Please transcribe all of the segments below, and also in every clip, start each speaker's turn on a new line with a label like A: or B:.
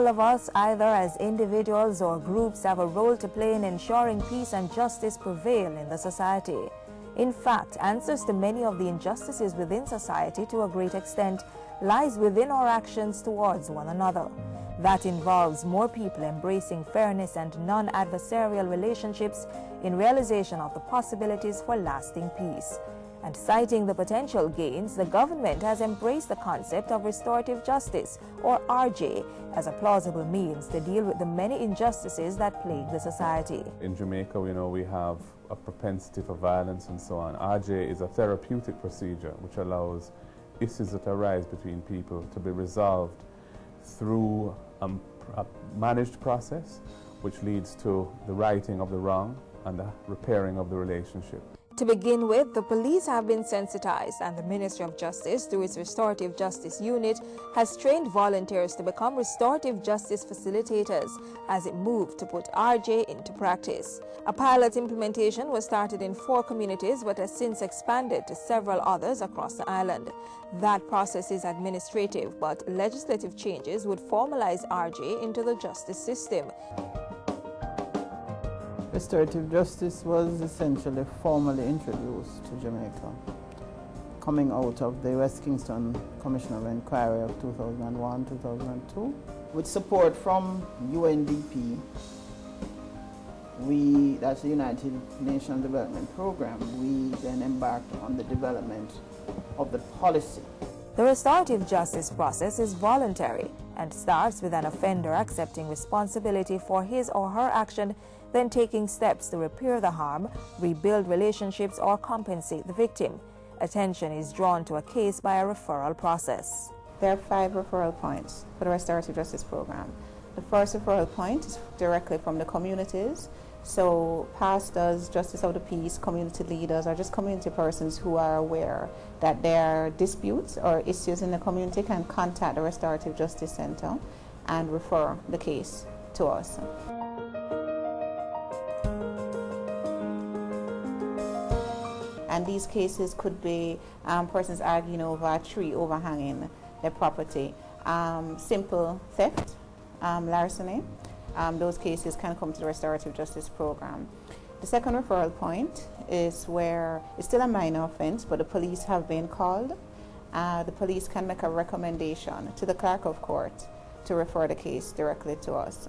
A: All of us, either as individuals or groups, have a role to play in ensuring peace and justice prevail in the society. In fact, answers to many of the injustices within society to a great extent lies within our actions towards one another. That involves more people embracing fairness and non-adversarial relationships in realization of the possibilities for lasting peace. And citing the potential gains, the government has embraced the concept of restorative justice, or RJ, as a plausible means to deal with the many injustices that plague the society.
B: In Jamaica, we have a propensity for violence and so on. RJ is a therapeutic procedure which allows issues that arise between people to be resolved through a managed process which leads to the righting of the wrong and the repairing of the relationship.
A: To begin with, the police have been sensitized, and the Ministry of Justice, through its Restorative Justice Unit, has trained volunteers to become restorative justice facilitators as it moved to put RJ into practice. A pilot implementation was started in 4 communities but has since expanded to several others across the island. That process is administrative, but legislative changes would formalize RJ into the justice system.
C: Restorative justice was essentially formally introduced to Jamaica, coming out of the West Kingston Commission of Inquiry of 2001-2002. With support from UNDP, that's the United Nations Development Program, we then embarked on the development of the policy.
A: The restorative justice process is voluntary and starts with an offender accepting responsibility for his or her action, then taking steps to repair the harm, rebuild relationships, or compensate the victim. Attention is drawn to a case by a referral process.
D: There are 5 referral points for the restorative justice program. The first referral point is directly from the communities. So pastors, justice of the peace, community leaders, or just community persons who are aware that there are disputes or issues in the community can contact the Restorative Justice Center and refer the case to us. And these cases could be persons arguing over a tree overhanging their property, simple theft, larceny. Those cases can come to the Restorative Justice Program. The second referral point is where it's still a minor offense, but the police have been called. The police can make a recommendation to the clerk of court to refer the case directly to us.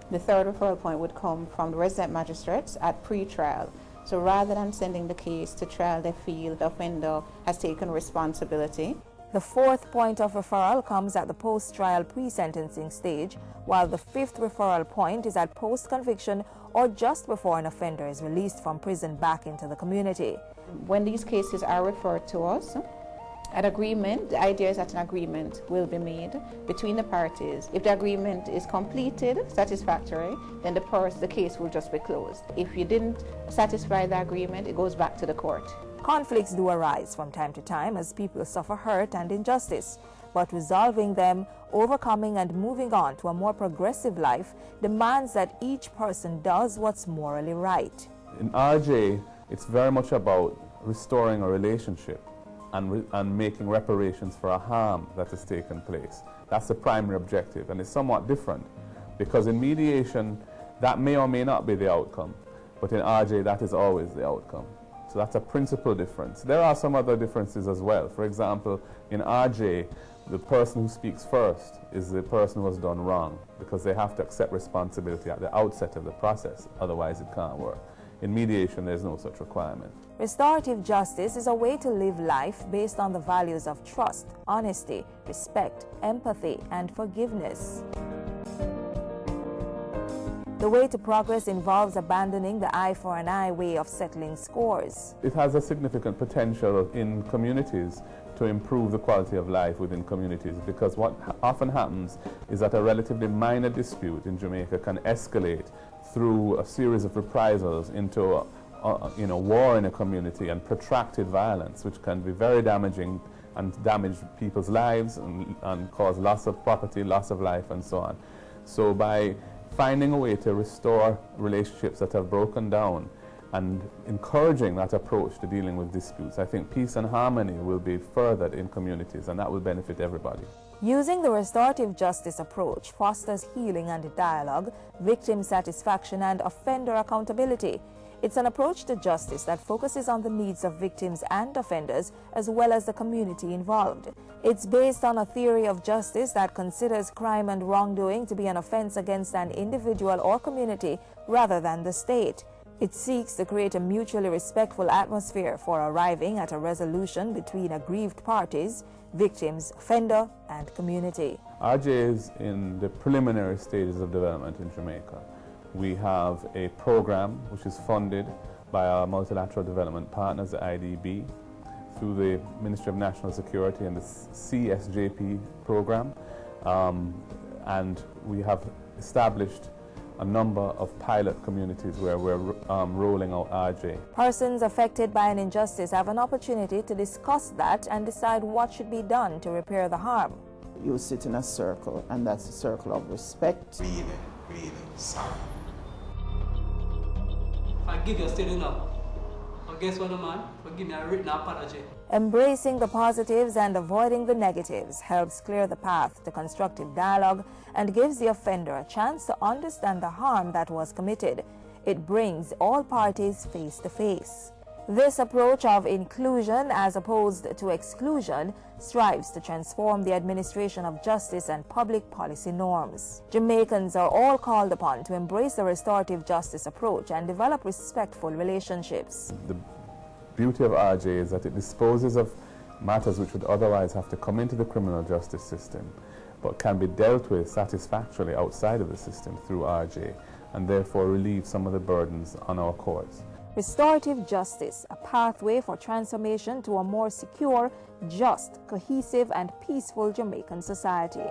D: The third referral point would come from the resident magistrates at pre-trial. So rather than sending the case to trial, they feel the offender has taken responsibility.
A: The fourth point of referral comes at the post-trial pre-sentencing stage, while the fifth referral point is at post-conviction or just before an offender is released from prison back into the community.
D: When these cases are referred to us, an agreement, the idea is that an agreement will be made between the parties. If the agreement is completed, satisfactory, then the case will just be closed. If you didn't satisfy the agreement, it goes back to the court.
A: Conflicts do arise from time to time as people suffer hurt and injustice, but resolving them, overcoming and moving on to a more progressive life demands that each person does what's morally right.
B: In RJ, it's very much about restoring a relationship and making reparations for a harm that has taken place. That's the primary objective, and it's somewhat different because in mediation that may or may not be the outcome, but in RJ that is always the outcome. So that's a principal difference. There are some other differences as well. For example, in RJ, the person who speaks first is the person who has done wrong because they have to accept responsibility at the outset of the process, otherwise it can't work. In mediation, there's no such requirement.
A: Restorative justice is a way to live life based on the values of trust, honesty, respect, empathy, and forgiveness. The way to progress involves abandoning the eye for an eye way of settling scores.
B: It has a significant potential in communities to improve the quality of life within communities, because what often happens is that a relatively minor dispute in Jamaica can escalate through a series of reprisals into war in a community and protracted violence, which can be very damaging and damage people's lives and cause loss of property, loss of life, and so on. So by finding a way to restore relationships that have broken down and encouraging that approach to dealing with disputes, I think peace and harmony will be furthered in communities, and that will benefit everybody.
A: Using the restorative justice approach fosters healing and dialogue, victim satisfaction and offender accountability. It's an approach to justice that focuses on the needs of victims and offenders as well as the community involved. It's based on a theory of justice that considers crime and wrongdoing to be an offense against an individual or community rather than the state. It seeks to create a mutually respectful atmosphere for arriving at a resolution between aggrieved parties, victims, offender, and community.
B: RJ is in the preliminary stages of development in Jamaica. We have a program which is funded by our multilateral development partners, the IDB, through the Ministry of National Security and the CSJP program. And we have established a number of pilot communities where we're rolling out RJ.
A: Persons affected by an injustice have an opportunity to discuss that and decide what should be done to repair the harm.
C: You sit in a circle, and that's a circle of respect.
E: Breathe, sorry.
F: I give you a steady now. But guess what, man? Give me a written apology.
A: Embracing the positives and avoiding the negatives helps clear the path to constructive dialogue and gives the offender a chance to understand the harm that was committed. It brings all parties face to face. This approach of inclusion as opposed to exclusion strives to transform the administration of justice and public policy norms. Jamaicans are all called upon to embrace the restorative justice approach and develop respectful relationships.
B: The beauty of RJ is that it disposes of matters which would otherwise have to come into the criminal justice system, but can be dealt with satisfactorily outside of the system through RJ, and therefore relieve some of the burdens on our courts.
A: Restorative justice, a pathway for transformation to a more secure, just, cohesive, and peaceful Jamaican society.